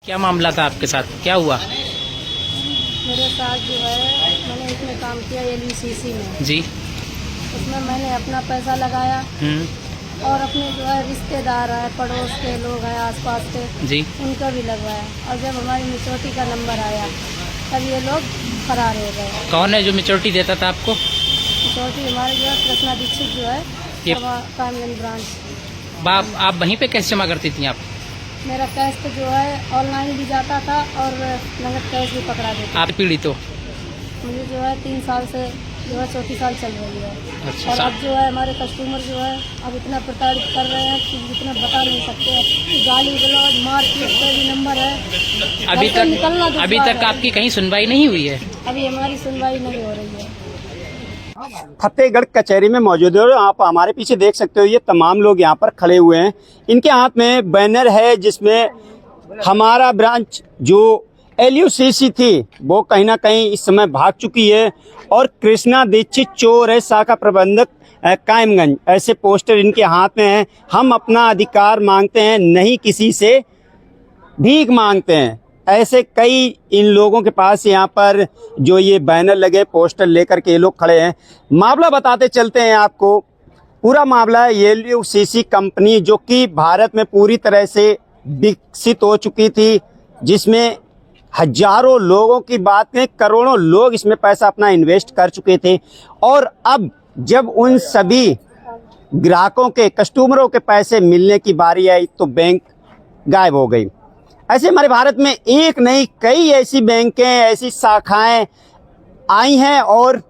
क्या मामला था आपके साथ, क्या हुआ? मेरे साथ जो है मैंने इसमें काम किया LUCC में जी। उसमें मैंने अपना पैसा लगाया और अपने जो है रिश्तेदार है, पड़ोस के लोग हैं, आसपास के जी। उनका भी लगवाया। और जब हमारी मैच्योरिटी का नंबर आया तब ये लोग फरार हो गए। कौन है जो मैच्योरिटी देता था आपको? मैच्योरिटी हमारे जो है कृष्णा दीक्षित जो है ये कामगंज ब्रांच। आप वहीं पे कैसे जमा करती थी आप? मेरा कैश तो जो है ऑनलाइन भी जाता था और नगद कैश भी पकड़ा देता। आप पीड़ित हो? मुझे जो है 3 साल से जो है 34 साल चल रही है। अच्छा। और अब जो है हमारे कस्टमर जो है अब इतना प्रताड़ित कर रहे हैं कि जितना बता नहीं सकते हैं कि गाली गलौज मारपीट का भी नंबर है। अभी तक आपकी कहीं सुनवाई नहीं हुई है? अभी हमारी सुनवाई नहीं हो रही है। फतेहगढ़ कचहरी में मौजूद है और आप हमारे पीछे देख सकते हो ये तमाम लोग यहाँ पर खड़े हुए हैं। इनके हाथ में बैनर है जिसमें हमारा ब्रांच जो LUCC थी वो कहीं ना कहीं इस समय भाग चुकी है और कृष्णा दीक्षित चोर है, शाखा प्रबंधक कायमगंज, ऐसे पोस्टर इनके हाथ में है। हम अपना अधिकार मांगते हैं, नहीं किसी से भीख मांगते हैं। ऐसे कई इन लोगों के पास यहाँ पर जो ये बैनर लगे, पोस्टर लेकर के ये लोग खड़े हैं। मामला बताते चलते हैं आपको। पूरा मामला है LUCC कंपनी जो कि भारत में पूरी तरह से विकसित हो चुकी थी, जिसमें हजारों लोगों की बात में करोड़ों लोग इसमें पैसा अपना इन्वेस्ट कर चुके थे। और अब जब उन सभी ग्राहकों के, कस्टमरों के पैसे मिलने की बारी आई तो बैंक गायब हो गई। ऐसे हमारे भारत में एक नहीं कई ऐसी बैंकें, ऐसी शाखाएं आई हैं और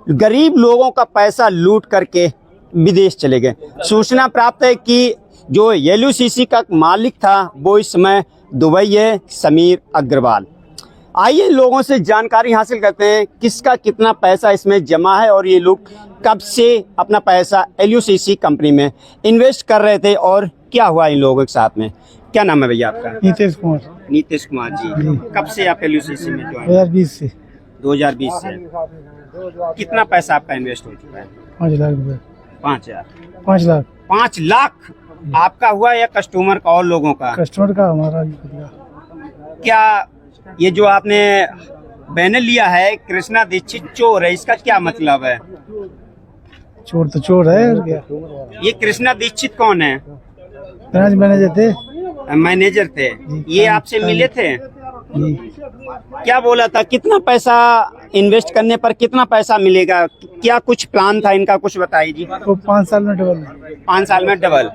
गरीब लोगों का पैसा लूट करके विदेश चले गए। सूचना प्राप्त है कि जो LUCC का मालिक था वो इस समय दुबई है, समीर अग्रवाल। आइए लोगों से जानकारी हासिल करते हैं किसका कितना पैसा इसमें जमा है और ये लोग कब से अपना पैसा LUCC कंपनी में इन्वेस्ट कर रहे थे और क्या हुआ इन लोगों के साथ में। क्या नाम है भैया आपका? नीतीश कुमार। नीतीश कुमार जी। कब से आप LUCC में ज्वाइन? 2020 से। 2020 से। कितना पैसा आपका इन्वेस्ट हो चुका है? 5 लाख रुपए। 5,000? 5 लाख। 5 लाख आपका हुआ या कस्टमर का और लोगों का? कस्टमर का हमारा। क्या ये जो आपने बैनर लिया है कृष्णा दीक्षित चोर है, इसका क्या मतलब है? चोर तो चोर है और क्या। ये कृष्णा दीक्षित कौन है? ब्रांच मैनेजर थे। मैनेजर थे। ये आपसे मिले थे? क्या बोला था, कितना पैसा इन्वेस्ट करने पर कितना पैसा मिलेगा, क्या कुछ प्लान था इनका, कुछ बताइए जी। वो 5 साल में डबल। 5 साल में डबल।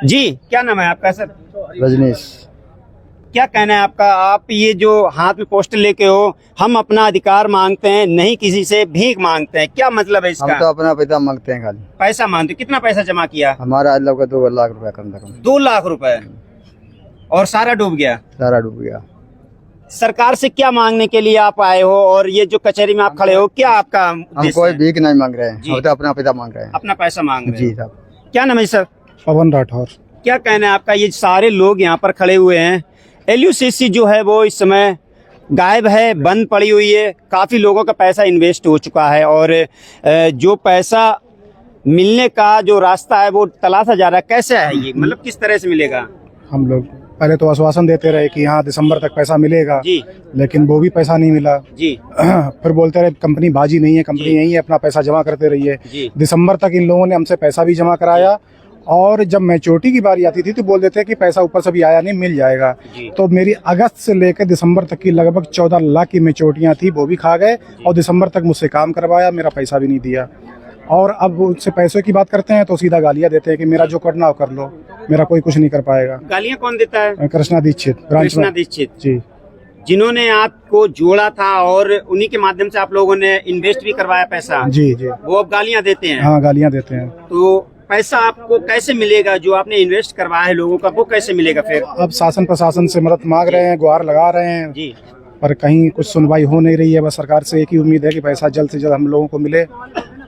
जी, क्या नाम है आपका सर? रजनीश। क्या कहना है आपका? आप ये जो हाथ में पोस्टर लेके हो, हम अपना अधिकार मांगते हैं, नहीं किसी से भीख मांगते हैं, क्या मतलब है इसका? हम तो अपना पैसा मांगते हैं, खाली पैसा मांगते। कितना पैसा जमा किया? हमारा आज लोग 2 लाख रुपया कम से कम। 2 लाख रुपए और सारा डूब गया? सारा डूब गया। सरकार से क्या मांगने के लिए आप आए हो और ये जो कचहरी में आप खड़े हो, क्या आपका हम उद्देश्य कोई है? भीख नहीं मांग रहे हैं, हम तो अपना पैसा मांग रहे हैं। अपना पैसा मांग रहे जी हैं। साहब। क्या नाम है सर? पवन राठौर। क्या कहना है आपका? ये सारे लोग यहाँ पर खड़े हुए हैं। LUCC जो है वो इस समय गायब है, बंद पड़ी हुई है। काफी लोगों का पैसा इन्वेस्ट हो चुका है और जो पैसा मिलने का जो रास्ता है वो तलाशा जा रहा है। कैसे है ये, मतलब किस तरह से मिलेगा? हम लोग पहले तो आश्वासन देते रहे कि हाँ दिसंबर तक पैसा मिलेगा जी, लेकिन वो भी पैसा नहीं मिला जी। फिर बोलते रहे कंपनी बाजी नहीं है, कंपनी यही है, अपना पैसा जमा करते रहिए। जी। दिसंबर तक इन लोगों ने हमसे पैसा भी जमा कराया और जब मैच्योरिटी की बारी आती थी तो बोल देते कि पैसा ऊपर से भी आया नहीं, मिल जाएगा। तो मेरी अगस्त से लेकर दिसंबर तक की लगभग 14 लाख की मैच्योरिटियां थी, वो भी खा गए और दिसंबर तक मुझसे काम करवाया, मेरा पैसा भी नहीं दिया। और अब उनसे पैसों की बात करते हैं तो सीधा गालियां देते हैं कि मेरा जो करना हो कर लो, मेरा कोई कुछ नहीं कर पाएगा। गालियां कौन देता है? कृष्णा दीक्षित। कृष्णा दीक्षित जी, जिन्होंने आपको जोड़ा था और उन्हीं के माध्यम से आप लोगों ने इन्वेस्ट भी करवाया पैसा। जी जी। वो अब गालियां देते हैं? हाँ, गालियां देते हैं। तो पैसा आपको कैसे मिलेगा? जो आपने इन्वेस्ट करवाया है लोगों का, वो कैसे मिलेगा फिर? अब शासन प्रशासन से मदद मांग रहे हैं, गुहार लगा रहे हैं जी, पर कहीं कुछ सुनवाई हो नहीं रही है। बस सरकार से एक ही उम्मीद है कि पैसा जल्द से जल्द हम लोगों को मिले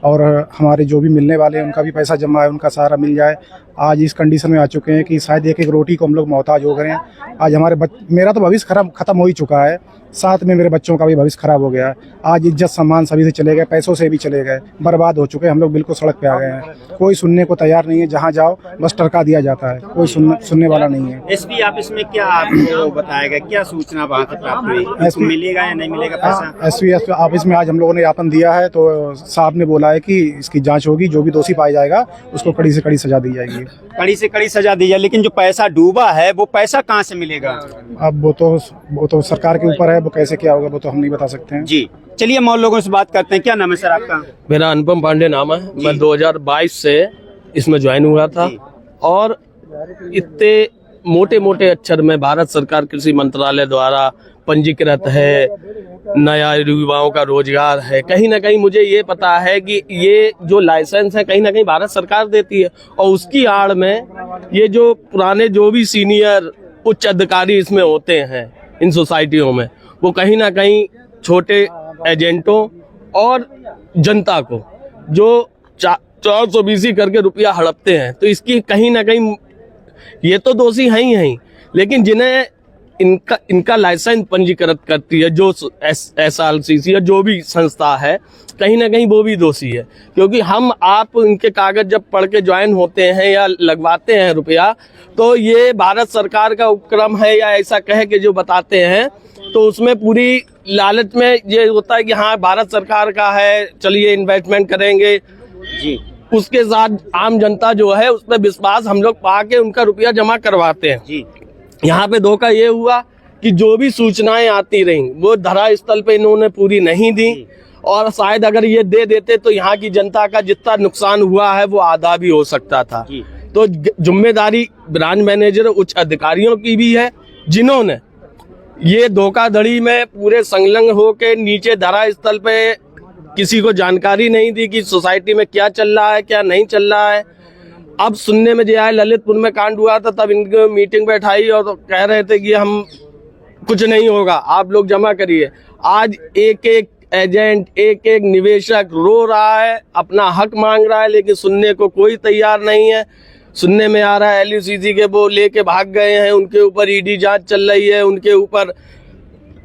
और हमारे जो भी मिलने वाले हैं उनका भी पैसा जमा है, उनका सहारा मिल जाए आज इस कंडीशन में आ चुके हैं कि शायद एक एक रोटी को हम लोग मोहताज हो गए हैं। आज मेरा तो भविष्य खत्म हो ही चुका है, साथ में मेरे बच्चों का भी भविष्य खराब हो गया है। आज इज्जत सम्मान सभी से चले गए, पैसों से भी चले गए, बर्बाद हो चुके हैं। हम लोग बिल्कुल सड़क पे आ गए हैं। कोई सुनने को तैयार नहीं है, जहाँ जाओ बस टरका दिया जाता है, कोई सुनने वाला नहीं है। एसपी ऑफिस में क्या आपको बताया गया, क्या सूचना वहाँ से प्राप्त हुई, इसको मिलेगा या नहीं मिलेगा पैसा? एसपी ऑफिस में आज हम लोगों ने ज्ञापन दिया है, तो साहब ने बोला है कि इसकी जांच होगी, जो भी दोषी पाया जाएगा उसको कड़ी से कड़ी सजा दी जाएगी। कड़ी से कड़ी सजा दी जाए, लेकिन जो पैसा डूबा है वो पैसा कहाँ से मिलेगा? अब वो तो सरकार के ऊपर है, वो कैसे क्या होगा वो तो हम नहीं बता सकते हैं। जी चलिए हम और लोगों से बात करते हैं। क्या नाम है सर आपका? मेरा अनुपम पांडे नाम है। मैं 2022 से इसमें ज्वाइन हुआ था और इतने मोटे मोटे अक्षर में भारत सरकार कृषि मंत्रालय द्वारा पंजीकृत है, नया युवाओं का रोजगार है। कहीं ना कहीं मुझे ये पता है कि ये जो लाइसेंस है कहीं ना कहीं भारत सरकार देती है, और उसकी आड़ में ये जो पुराने जो भी सीनियर उच्च अधिकारी इसमें होते हैं इन सोसाइटियों में, वो कहीं ना कहीं छोटे एजेंटों और जनता को जो 420 करके रुपया हड़पते हैं, तो इसकी कहीं ना कहीं ये तो दोषी हैं ही, लेकिन जिन्हें इनका लाइसेंस पंजीकृत करती है जो SRCC या जो भी संस्था है, कहीं ना कहीं वो भी दोषी है। क्योंकि आप इनके कागज जब पढ़ के ज्वाइन होते हैं या लगवाते हैं रुपया, तो ये भारत सरकार का उपक्रम है या ऐसा कह के जो बताते हैं, तो उसमें पूरी लालच में ये होता है कि हाँ भारत सरकार का है, चलिए इन्वेस्टमेंट करेंगे जी। उसके साथ आम जनता जो है उस पर विश्वास हम लोग पा के उनका रुपया जमा करवाते हैं जी। यहाँ पे धोखा ये हुआ कि जो भी सूचनाएं आती रहीं वो धरा स्थल पे इन्होंने पूरी नहीं दी, और शायद अगर ये दे देते तो यहाँ की जनता का जितना नुकसान हुआ है वो आधा भी हो सकता था। तो जिम्मेदारी ब्रांच मैनेजर उच्च अधिकारियों की भी है, जिन्होंने ये धोखाधड़ी में पूरे संलग्न होके नीचे धरा स्थल पे किसी को जानकारी नहीं दी कि सोसाइटी में क्या चल रहा है क्या नहीं चल रहा है। अब सुनने में जो आया ललितपुर में कांड हुआ था, तब इनको मीटिंग बैठाई और तो कह रहे थे कि हम कुछ नहीं होगा, आप लोग जमा करिए। आज एक एक एजेंट, एक एक निवेशक रो रहा है, अपना हक मांग रहा है, लेकिन सुनने को कोई तैयार नहीं है। सुनने में आ रहा है LUCC के वो लेके भाग गए हैं, उनके ऊपर ED जांच चल रही है, उनके ऊपर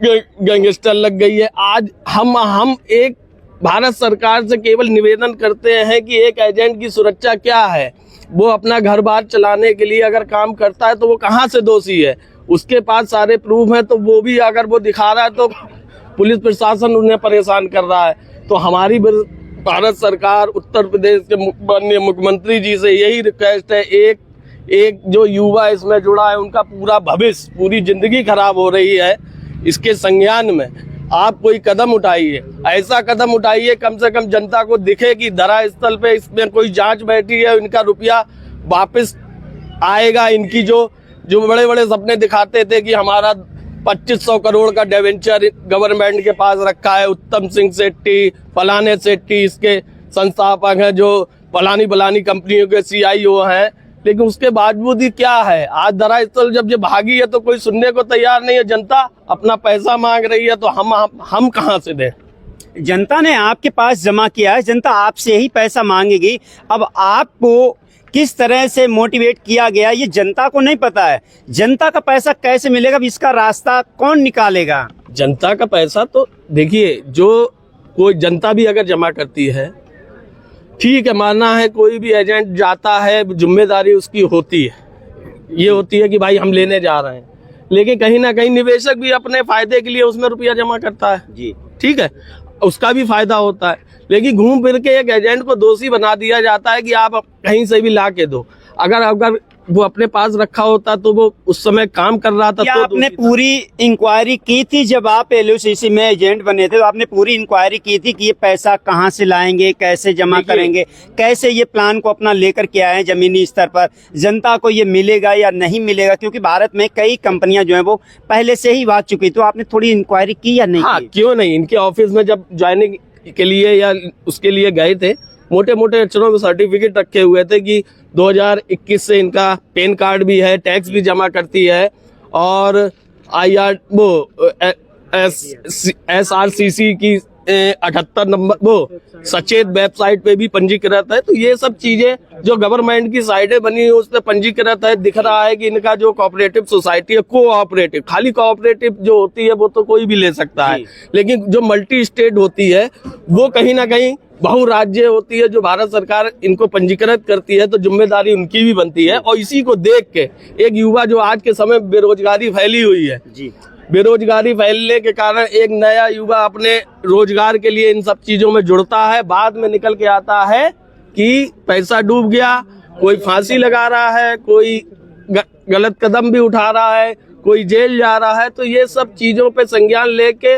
गैंगस्टर लग गई है। आज हम एक भारत सरकार से केवल निवेदन करते हैं कि एक एजेंट की सुरक्षा क्या है, वो अपना घर बार चलाने के लिए अगर काम करता है तो वो कहाँ से दोषी है, उसके पास सारे प्रूफ हैं, तो वो भी अगर वो दिखा रहा है तो पुलिस प्रशासन उन्हें परेशान कर रहा है। तो हमारी भारत सरकार उत्तर प्रदेश के माननीय मुख्यमंत्री जी से यही रिक्वेस्ट है, एक जो युवा इसमें जुड़ा है उनका पूरा भविष्य, पूरी जिंदगी खराब हो रही है, इसके संज्ञान में आप कोई कदम उठाइए, ऐसा कदम उठाइए कम से कम जनता को दिखे कि धरा स्थल पे इसमें कोई जांच बैठी है, इनका रुपया वापस आएगा। इनकी जो बड़े बड़े सपने दिखाते थे कि हमारा 2500 करोड़ का डिवेंचर गवर्नमेंट के पास रखा है, उत्तम सिंह सेट्टी, फलाने सेट्टी इसके संस्थापक हैं, जो फलानी कंपनियों के CIO हैं, लेकिन उसके बावजूद ही क्या है, आज धरा स्थल जब ये भागी है तो कोई सुनने को तैयार नहीं है। जनता अपना पैसा मांग रही है, तो हम कहाँ से दें? जनता ने आपके पास जमा किया है, जनता आपसे ही पैसा मांगेगी। अब आपको किस तरह से मोटिवेट किया गया ये जनता को नहीं पता है। जनता का पैसा कैसे मिलेगा, इसका रास्ता कौन निकालेगा? जनता का पैसा तो देखिए, जो कोई जनता भी अगर जमा करती है, ठीक है, मानना है कोई भी एजेंट जाता है, जिम्मेदारी उसकी होती है, ये होती है कि भाई हम लेने जा रहे हैं, लेकिन कहीं ना कहीं निवेशक भी अपने फायदे के लिए उसमें रुपया जमा करता है जी, ठीक है, उसका भी फायदा होता है। लेकिन घूम फिर के एक एजेंट को दोषी बना दिया जाता है कि आप कहीं से भी ला के दो। अगर वो अपने पास रखा होता तो वो उस समय काम कर रहा था। तो आपने पूरी इंक्वायरी की थी जब आप LUCC में एजेंट बने थे, तो आपने पूरी इंक्वायरी की थी कि ये पैसा कहाँ से लाएंगे, कैसे जमा करेंगे, कैसे ये प्लान को अपना लेकर के आए जमीनी स्तर पर, जनता को ये मिलेगा या नहीं मिलेगा? क्योंकि भारत में कई कंपनियां जो है वो पहले से ही बात चुकी, तो आपने थोड़ी इंक्वायरी की या नहीं? हाँ, क्यों नहीं। इनके ऑफिस में जब ज्वाइनिंग के लिए या उसके लिए गए थे, मोटे मोटे अक्षरों में सर्टिफिकेट रखे हुए थे कि 2021 से इनका पैन कार्ड भी है, टैक्स भी जमा करती है, और SRCC की 78 नंबर वो सचेत वेबसाइट पे भी पंजीकृत है। तो ये सब चीजें जो गवर्नमेंट की साइटें बनी है उस पर पंजीकृत है। दिख रहा है कि इनका जो कोऑपरेटिव सोसाइटी है, कोऑपरेटिव, खाली कोऑपरेटिव जो होती है वो तो कोई भी ले सकता है, लेकिन जो मल्टी स्टेट होती है वो कहीं ना कहीं बहुराज्य होती है, जो भारत सरकार इनको पंजीकृत करती है, तो जिम्मेदारी उनकी भी बनती है। और इसी को देख के एक युवा जो आज के समय बेरोजगारी फैली हुई है, बेरोजगारी फैलने के कारण एक नया युवा अपने रोजगार के लिए इन सब चीजों में जुड़ता है, बाद में निकल के आता है कि पैसा डूब गया, कोई फांसी लगा रहा है, कोई गलत कदम भी उठा रहा है, कोई जेल जा रहा है। तो ये सब चीजों पे संज्ञान लेके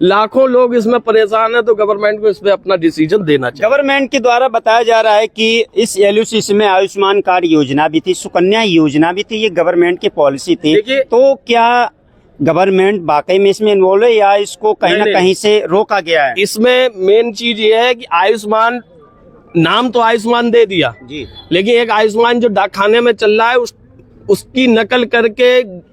लाखों लोग इसमें परेशान है, तो गवर्नमेंट को इस पे अपना डिसीजन देना चाहिए। गवर्नमेंट के द्वारा बताया जा रहा है कि इस LUCC में आयुष्मान कार्ड योजना भी थी, सुकन्या योजना भी थी, ये गवर्नमेंट की पॉलिसी थी। तो क्या गवर्नमेंट वाकई में इसमें इन्वॉल्व है या इसको कहीं ना कहीं से रोका गया है? इसमें मेन चीज ये है कि आयुष्मान, नाम तो आयुष्मान दे दिया जी, लेकिन एक आयुष्मान जो डाकखाने में चल रहा है उसकी नकल करके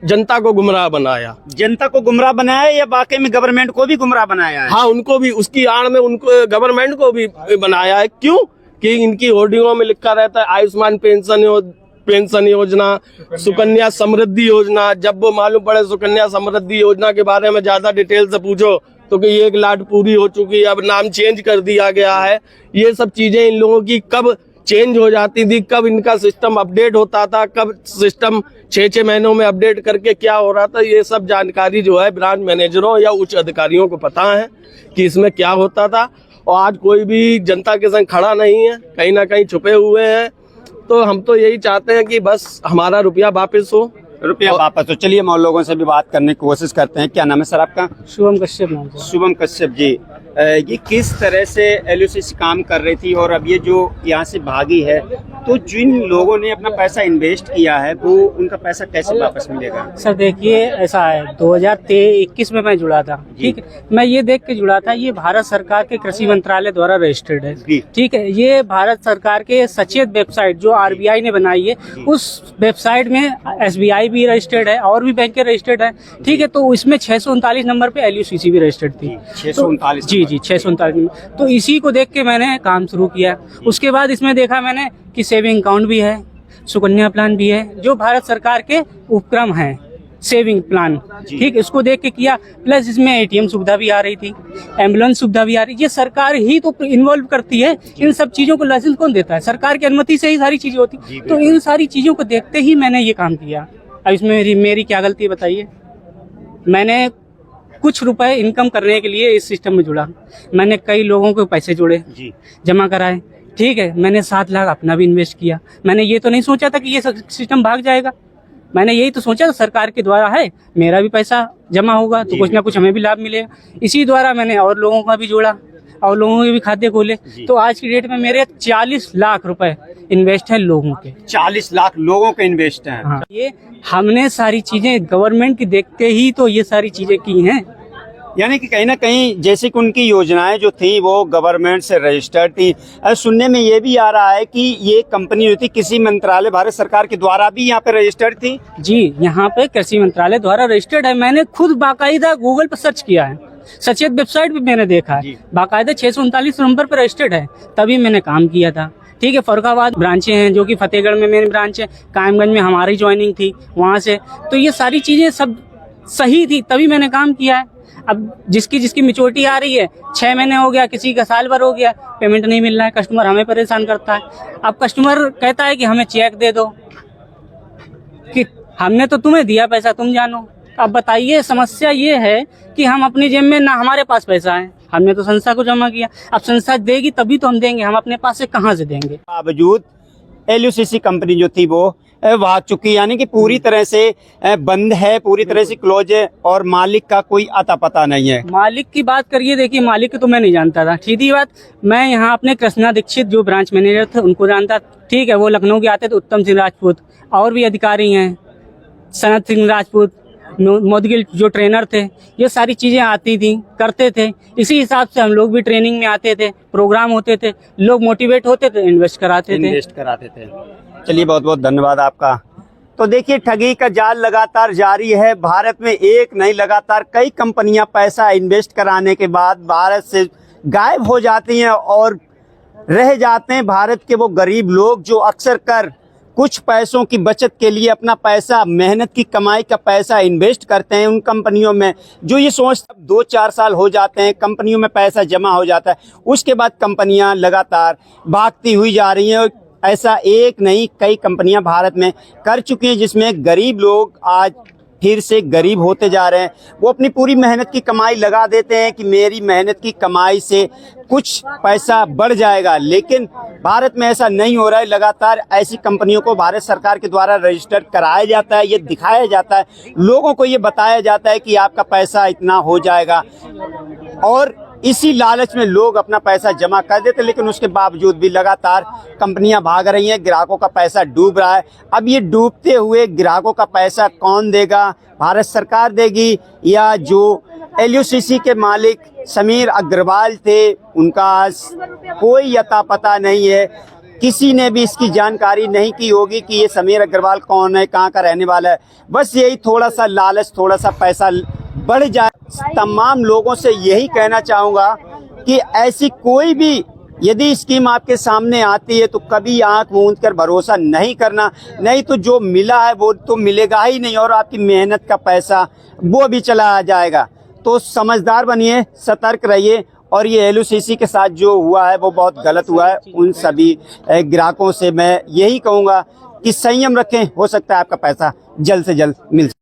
जनता को गुमराह बनाया। जनता को गुमराह बनाया या वाकई में गवर्नमेंट को भी गुमराह बनाया है? हाँ, उनको भी, उसकी आड़ में उनको गवर्नमेंट को भी बनाया है। क्यों? कि इनकी होर्डिंगों में लिखा रहता है आयुष्मान पेंशन योजना, सुकन्या समृद्धि योजना। जब वो मालूम पड़े सुकन्या समृद्धि योजना के बारे में ज्यादा डिटेल से पूछो तो कि 1 लाख पूरी हो चुकी है, अब नाम चेंज कर दिया गया है। ये सब चीजें इन लोगों की कब चेंज हो जाती थी, कब इनका सिस्टम अपडेट होता था, कब सिस्टम 6-6 महीनों में अपडेट करके क्या हो रहा था, ये सब जानकारी जो है ब्रांच मैनेजरों या उच्च अधिकारियों को पता है कि इसमें क्या होता था। और आज कोई भी जनता के संग खड़ा नहीं है, कहीं ना कहीं छुपे हुए हैं। तो हम तो यही चाहते हैं कि बस हमारा रुपया वापस हो, रुपया वापस हो। चलिए हम और लोगों से भी बात करने की कोशिश करते हैं। क्या नाम है सर आपका? शुभम कश्यप नाम से। शुभम कश्यप जी, ये किस तरह से LUCC काम कर रही थी और अब ये जो यहाँ से भागी है, तो जिन लोगों ने अपना पैसा इन्वेस्ट किया है वो उनका पैसा कैसे वापस मिलेगा? सर देखिए, ऐसा है, 2021 में मैं जुड़ा था, ठीक है। मैं ये देख के जुड़ा था, ये भारत सरकार के कृषि मंत्रालय द्वारा रजिस्टर्ड है, ठीक है। ये भारत सरकार के सचेत वेबसाइट जो RBI ने बनाई है, उस वेबसाइट में SBI भी रजिस्टर्ड है और भी बैंक रजिस्टर्ड है, ठीक है। तो इसमें 639 नंबर पे LUCC भी रजिस्टर्ड थी। 639? जी 639। तो इसी को देख के मैंने काम शुरू किया। उसके बाद इसमें देखा मैंने कि सेविंग अकाउंट भी है, सुकन्या प्लान भी है, जो भारत सरकार के उपक्रम है, सेविंग प्लान, ठीक। इसको देख के किया। प्लस इसमें ATM सुविधा भी आ रही थी, एम्बुलेंस सुविधा भी आ रही। ये सरकार ही तो इन्वॉल्व करती है इन सब चीजों को। लाइसेंस कौन देता है? सरकार की अनुमति से ही सारी चीजें होती। तो इन सारी चीजों को देखते ही मैंने ये काम किया। अब इसमें मेरी क्या गलती है बताइए? मैंने कुछ रुपए इनकम करने के लिए इस सिस्टम में जुड़ा। मैंने कई लोगों को पैसे जोड़े, जमा कराए, ठीक है। मैंने 7 लाख अपना भी इन्वेस्ट किया। मैंने ये तो नहीं सोचा था कि ये सिस्टम भाग जाएगा। मैंने यही तो सोचा था सरकार के द्वारा है, मेरा भी पैसा जमा होगा तो कुछ ना कुछ हमें भी लाभ मिलेगा। इसी द्वारा मैंने और लोगों का भी जोड़ा और लोगों के भी खाते खोले। तो आज की डेट में मेरे 40 लाख रुपए इन्वेस्ट है लोगों के। 40 लाख लोगों के इन्वेस्ट हैं? हाँ, ये हमने सारी चीजें गवर्नमेंट की देखते ही तो ये सारी चीजें की हैं। यानी कि कहीं ना कहीं जैसे कि उनकी योजनाएं जो थी वो गवर्नमेंट से रजिस्टर्ड थी। सुनने में ये भी आ रहा है कि ये कंपनी जो थी कृषि मंत्रालय भारत सरकार के द्वारा भी यहाँ पे रजिस्टर्ड थी। जी, यहाँ पे कृषि मंत्रालय द्वारा रजिस्टर्ड है। मैंने खुद बाकायदा गूगल पर सर्च किया है, सचेत वेबसाइट पे मैंने देखा है, बाकायदा 639 नंबर पर रजिस्टर्ड है, तभी मैंने काम किया था, ठीक है। फरुखाबाद ब्रांचें हैं, जो कि फतेहगढ़ में मेरी ब्रांच है, कायमगंज में हमारी ज्वाइनिंग थी वहाँ से। तो ये सारी चीजें सब सही थी, तभी मैंने काम किया है। अब जिसकी मैच्योरिटी आ रही है, 6 महीने हो गया, किसी का साल भर हो गया, पेमेंट नहीं मिल रहा है, कस्टमर हमें परेशान करता है। अब कस्टमर कहता है कि हमें चेक दे दो, कि हमने तो तुम्हें दिया पैसा, तुम जानो। अब बताइए, समस्या ये है कि हम अपनी जेब में ना, हमारे पास पैसा है, हमने तो संस्था को जमा किया। अब संस्था देगी तभी तो हम देंगे, हम अपने पास से कहाँ से देंगे? बावजूद LUCC कंपनी जो थी वो भाग चुकी, यानी कि पूरी तरह से बंद है, पूरी तरह से क्लोज है और मालिक का कोई अता पता नहीं है। मालिक की बात करिए, देखिए मालिक तो मैं नहीं जानता था, सीधी बात। मैं यहाँ अपने कृष्णा दीक्षित जो ब्रांच मैनेजर थे उनको जानता, ठीक है। वो लखनऊ के आते थे, उत्तम सिंह राजपूत, और भी अधिकारी हैं, सनत सिंह राजपूत, मोदगिल जो ट्रेनर थे, ये सारी चीजें आती थी, करते थे। इसी हिसाब से हम लोग भी ट्रेनिंग में आते थे, प्रोग्राम होते थे, लोग मोटिवेट होते थे, इन्वेस्ट कराते थे। चलिए बहुत बहुत धन्यवाद आपका। तो देखिए ठगी का जाल लगातार जारी है। भारत में एक नहीं लगातार कई कंपनियां पैसा इन्वेस्ट कराने के बाद भारत से गायब हो जाती हैं और रह जाते हैं भारत के वो गरीब लोग जो अक्सर कर कुछ पैसों की बचत के लिए अपना पैसा, मेहनत की कमाई का पैसा इन्वेस्ट करते हैं उन कंपनियों में, जो ये सोचते 2-4 साल हो जाते हैं, कंपनियों में पैसा जमा हो जाता है, उसके बाद कंपनियां लगातार भागती हुई जा रही हैं। ऐसा एक नहीं कई कंपनियां भारत में कर चुकी हैं जिसमें गरीब लोग आज फिर से गरीब होते जा रहे हैं। वो अपनी पूरी मेहनत की कमाई लगा देते हैं कि मेरी मेहनत की कमाई से कुछ पैसा बढ़ जाएगा, लेकिन भारत में ऐसा नहीं हो रहा है। लगातार ऐसी कंपनियों को भारत सरकार के द्वारा रजिस्टर कराया जाता है, ये दिखाया जाता है, लोगों को ये बताया जाता है कि आपका पैसा इतना हो जाएगा और इसी लालच में लोग अपना पैसा जमा कर देते, लेकिन उसके बावजूद भी लगातार कंपनियां भाग रही हैं, ग्राहकों का पैसा डूब रहा है। अब ये डूबते हुए ग्राहकों का पैसा कौन देगा? भारत सरकार देगी या जो LUCC के मालिक समीर अग्रवाल थे उनका आज कोई अता पता नहीं है। किसी ने भी इसकी जानकारी नहीं की होगी कि ये समीर अग्रवाल कौन है, कहाँ का रहने वाला है। बस यही थोड़ा सा लालच, थोड़ा सा पैसा बढ़ जाए। तमाम लोगों से यही कहना चाहूँगा कि ऐसी कोई भी यदि स्कीम आपके सामने आती है तो कभी आंख मूंद कर भरोसा नहीं करना, नहीं तो जो मिला है वो तो मिलेगा ही नहीं और आपकी मेहनत का पैसा वो भी चला जाएगा। तो समझदार बनिए, सतर्क रहिए और ये LUCC के साथ जो हुआ है वो बहुत गलत हुआ है। उन सभी ग्राहकों से मैं यही कहूँगा कि संयम रखें, हो सकता है आपका पैसा जल्द से जल्द मिल